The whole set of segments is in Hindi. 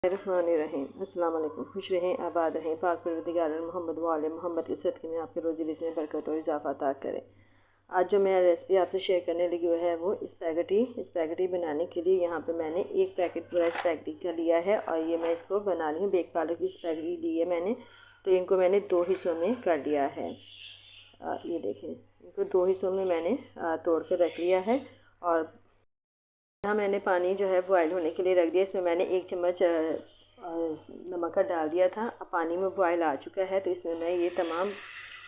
रहीम अस्सलाम वालेकुम। खुश रहें, आबाद रहें, पाक परवरदिगार मोहम्मद वाले मोहम्मद के सदक़े में आपके रोज़ी रिज़्क़ में बरकत और इजाफ़ा अता करे। आज जो मैं रेसिपी आपसे शेयर करने लगी हुई है वो स्पैगेटी बनाने के लिए यहाँ पे मैंने एक पैकेट पूरा स्पैगेटी का लिया है और ये मैं इसको बना रही हूँ। बेक पालक की स्पैगेटी ली है मैंने, तो इनको मैंने 2 हिस्सों में कर लिया है। ये देखें, इनको 2 हिस्सों में मैंने तोड़ कर रख लिया है। और यहाँ मैंने पानी जो है बॉयल होने के लिए रख दिया। इसमें मैंने 1 चम्मच नमक का डाल दिया था। अब पानी में बॉयल आ चुका है, तो इसमें मैं ये तमाम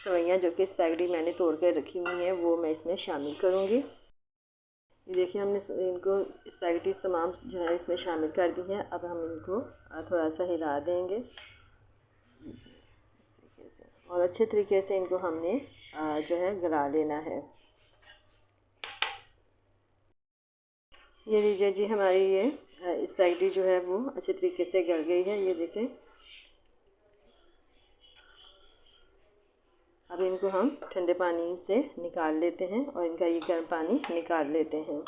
सवैयाँ जो कि स्पैगेटी मैंने तोड़ कर रखी हुई हैं वो मैं इसमें शामिल करूँगी। ये देखिए, हमने इनको स्पैगेटी तमाम जो है इसमें शामिल कर दी हैं। अब हम इनको थोड़ा सा हिला देंगे इस तरीके से, और अच्छे तरीके से इनको हमने जो है गला लेना है। ये लीजिए जी, हमारी ये स्पैगेटी जो है वो अच्छे तरीके से गल गई है। ये देखें, अब इनको हम ठंडे पानी से निकाल लेते हैं और इनका ये गर्म पानी निकाल लेते हैं।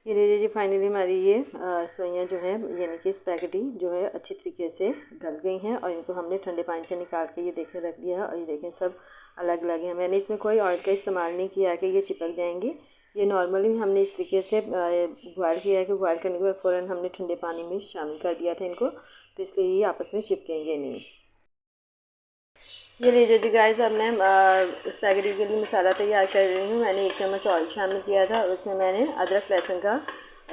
ये लीजिए जी, फाइनली हमारी ये सवैयाँ जो है यानी कि स्पैगेटी जो है अच्छी तरीके से गल गई हैं और इनको हमने ठंडे पानी से निकाल के ये देखें रख दिया है। और ये देखें सब अलग अलग हैं। मैंने इसमें कोई ऑयल का इस्तेमाल नहीं किया कि ये चिपक जाएंगे। ये नॉर्मली हमने इस तरीके से बॉयल किया है कि बॉयल करने के बाद फ़ौरन हमने ठंडे पानी में शामिल कर दिया था इनको, तो इसलिए ये आपस में चिपकेंगे नहीं। ये लीजिए जी गाइस, अब मैं स्पैगेटी के लिए मसाला तैयार कर रही हूँ। मैंने 1 चम्मच ऑयल शामिल किया था और उसमें मैंने अदरक लहसुन का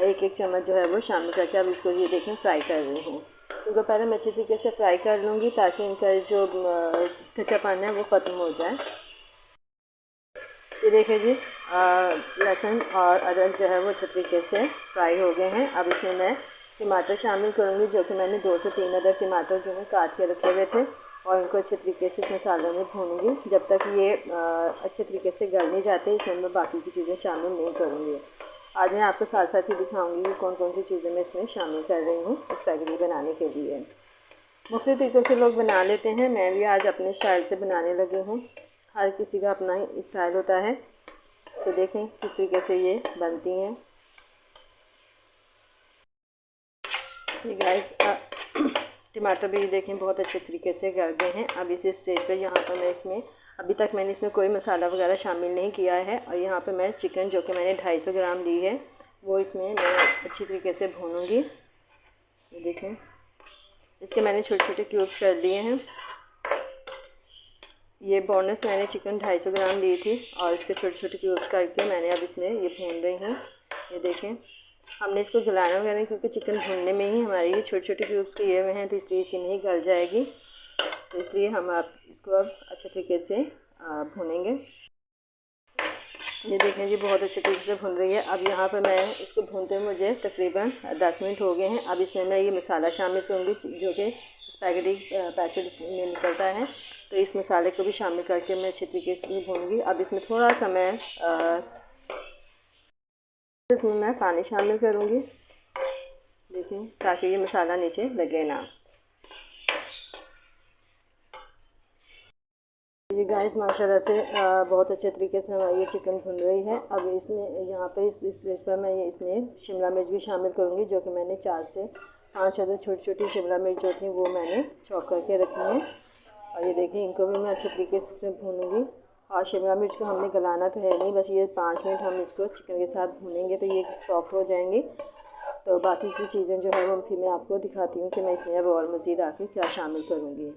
एक चम्मच जो है वो शामिल करके अब इसको ये देखें फ्राई कर रही हूँ। इनको पहले मैं अच्छी तरीके से फ्राई कर लूँगी ताकि इनका जो कच्चापन है वो ख़त्म हो जाए। ये देखिए जी, लहसुन और अदरक जो है वो अच्छे तरीके से फ्राई हो गए हैं। अब इसमें मैं टमाटर शामिल करूँगी, जो कि मैंने 2 से 3 अदर टमाटर जो है काट के रखे हुए थे, और इनको अच्छे तरीके से इस मसालों में भूनूंगी जब तक ये अच्छे तरीके से गल नहीं जाते। इसमें मैं बाकी की चीज़ें शामिल नहीं करूँगी। आज मैं आपको साथ साथ ही दिखाऊंगी कि कौन कौन सी चीज़ें मैं इसमें शामिल कर रही हूँ स्पैगेटी बनाने के लिए। मुख्तलिफ तरीक़ों से लोग बना लेते हैं, मैं भी आज अपने स्टाइल से बनाने लगी हूँ। हर किसी का अपना ही स्टाइल होता है, तो देखें किस तरीके से ये बनती हैं। ये गाइस, टमाटर भी देखें बहुत अच्छे तरीके से गल गए हैं। अब इस स्टेज पर यहाँ पर मैं इसमें अभी तक मैंने इसमें कोई मसाला वगैरह शामिल नहीं किया है। और यहाँ पे मैं चिकन जो कि मैंने 250 ग्राम ली है वो इसमें मैं अच्छी तरीके से भूनूंगी। ये देखें, इसके मैंने छोटे छोटे क्यूब्स कर लिए हैं। ये बोनस मैंने चिकन 250 ग्राम ली थी और इसके छोटे छोटे क्यूब्स करके मैंने अब इसमें ये भून रही हूँ। ये देखें, हमने इसको गलाना वगैरह क्योंकि चिकन भूनने में ही हमारे ये छोटे छोटे क्यूब्स किए हुए हैं, तो इसलिए इसी में ही गल जाएगी। तो इसलिए हम आप इसको अब अच्छे तरीके से भूनेंगे। ये देखें जी, बहुत अच्छे तरीके से भून रही है। अब यहाँ पर मैं इसको भूनते हुए मुझे तकरीबन 10 मिनट हो गए हैं। अब इसमें मैं ये मसाला शामिल करूँगी जो कि स्पैगेटी पैकेट में निकलता है, तो इस मसाले को भी शामिल करके मैं अच्छे तरीके से भूनूंगी। अब इसमें थोड़ा सा मैं पानी शामिल करूँगी, देखें, ताकि ये मसाला नीचे लगे ना। ये गाइस माशाल्लाह से बहुत अच्छे तरीके से हमारी ये चिकन भुन रही है। अब इसमें यहाँ पे इस स्टेज पर मैं इसमें शिमला मिर्च भी शामिल करूँगी, जो कि मैंने 4 से 5 अदर छोटी छोटी शिमला मिर्च जो थी वो मैंने चॉप करके रखी हैं। और ये देखिए, इनको भी मैं अच्छे तरीके से इसमें भूनूँगी। और शिमला मिर्च को हमने गलाना तो है नहीं, बस ये 5 मिनट हम इसको चिकन के साथ भूनेंगे तो ये सॉफ्ट हो जाएंगी। तो बाकी की चीज़ें जो है वो फिर मैं आपको दिखाती हूँ कि मैं इसमें अब और मज़ीद आके क्या शामिल करूँगी।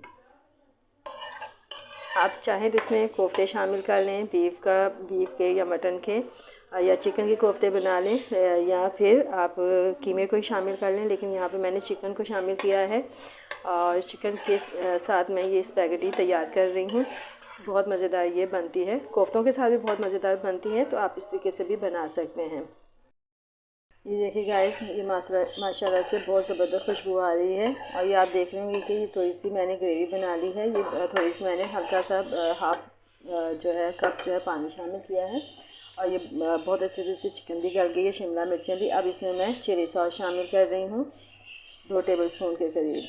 आप चाहें तो इसमें कोफ्ते शामिल कर लें, बीफ के या मटन के या चिकन के कोफ्ते बना लें, या फिर आप कीमे को ही शामिल कर लें। लेकिन यहाँ पे मैंने चिकन को शामिल किया है और चिकन के साथ मैं ये स्पैगेटी तैयार कर रही हूँ। बहुत मज़ेदार ये बनती है, कोफ्तों के साथ भी बहुत मज़ेदार बनती है, तो आप इस तरीके से भी बना सकते हैं। ये देखिए गाइस, ये माशाल्लाह से बहुत ज़बरदस्त खुशबू आ रही है। और ये आप देख रहे होंगे कि ये थोड़ी सी मैंने ग्रेवी बना ली है। ये थोड़ी सी मैंने हल्का सा हाफ जो है कप जो है पानी शामिल किया है। और ये बहुत अच्छे से चिकन भी गल गई है, शिमला मिर्चें भी। अब इसमें मैं चिली सॉस शामिल कर रही हूँ 2 टेबल स्पून के करीब,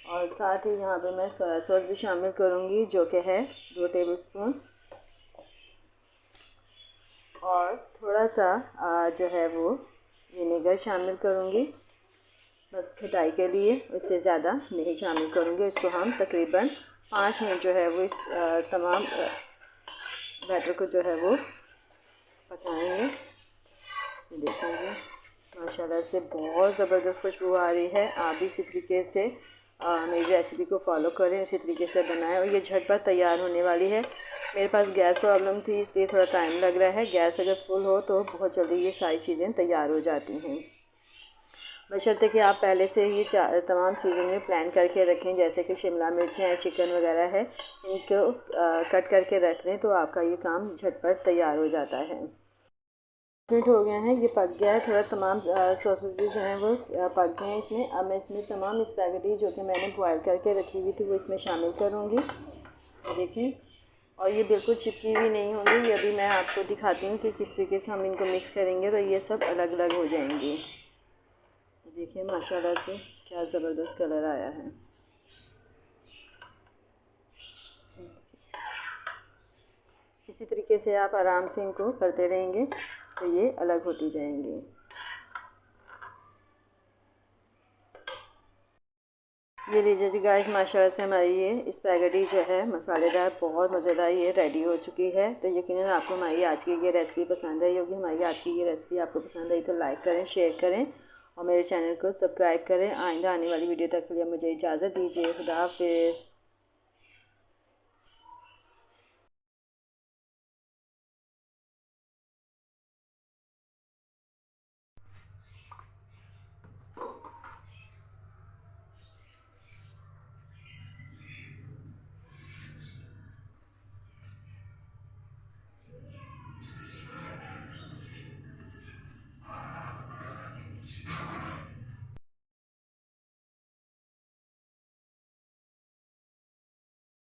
और साथ ही यहाँ पे मैं सोया सॉस भी शामिल करूँगी जो कि है 2 टेबल स्पून। और थोड़ा सा जो है वो विनेगर शामिल करूँगी, बस खटाई के लिए, उससे ज़्यादा नहीं शामिल करूँगी। इसको हम तकरीबन 5 मिनट जो है वो इस तमाम बैटर को जो है वो पकाएंगे। देखेंगे माशाल्लाह से बहुत ज़बरदस्त खुशबू आ रही है। आप भी इसी तरीके से मेरी रेसिपी को फॉलो करें, इसी तरीके से बनाएं और ये झटपट तैयार होने वाली है। मेरे पास गैस प्रॉब्लम थी इसलिए थोड़ा टाइम लग रहा है। गैस अगर फुल हो तो बहुत जल्दी ये सारी चीज़ें तैयार हो जाती हैं। बशर्ते कि आप पहले से ही तमाम चीज़ें में प्लान करके रखें, जैसे कि शिमला मिर्चें हैं, चिकन वगैरह है, इनको कट करके रख लें तो आपका ये काम झटपट तैयार हो जाता है। मिनट हो गया है, ये पक गया है, थोड़ा तमाम सॉसेज जो हैं वो पक गए हैं इसमें। अब मैं इसमें तमाम स्पैगेटी जो कि मैंने बॉयल करके रखी हुई थी वो इसमें शामिल करूँगी। देखें, और ये बिल्कुल चिपकी हुई नहीं होंगी। ये अभी मैं आपको दिखाती हूँ कि किस तरीके से हम इनको मिक्स करेंगे तो ये सब अलग अलग हो जाएंगी। देखिए माशाल्लाह से क्या ज़बरदस्त कलर आया है। इसी तरीके से आप आराम से इनको करते रहेंगे तो ये अलग होती जाएंगी। ये लीजिए जी गाइस, माशाल्लाह से हमारी ये स्पैगेटी जो है मसालेदार बहुत मज़ेदार ये रेडी हो चुकी है। तो यकीनन आपको हमारी आज की ये रेसिपी पसंद आई होगी। हमारी आज की ये रेसिपी आपको पसंद आई तो लाइक करें, शेयर करें और मेरे चैनल को सब्सक्राइब करें। आइंदा आने वाली वीडियो तक के लिए मुझे इजाज़त दीजिए। खुदा हाफिज़।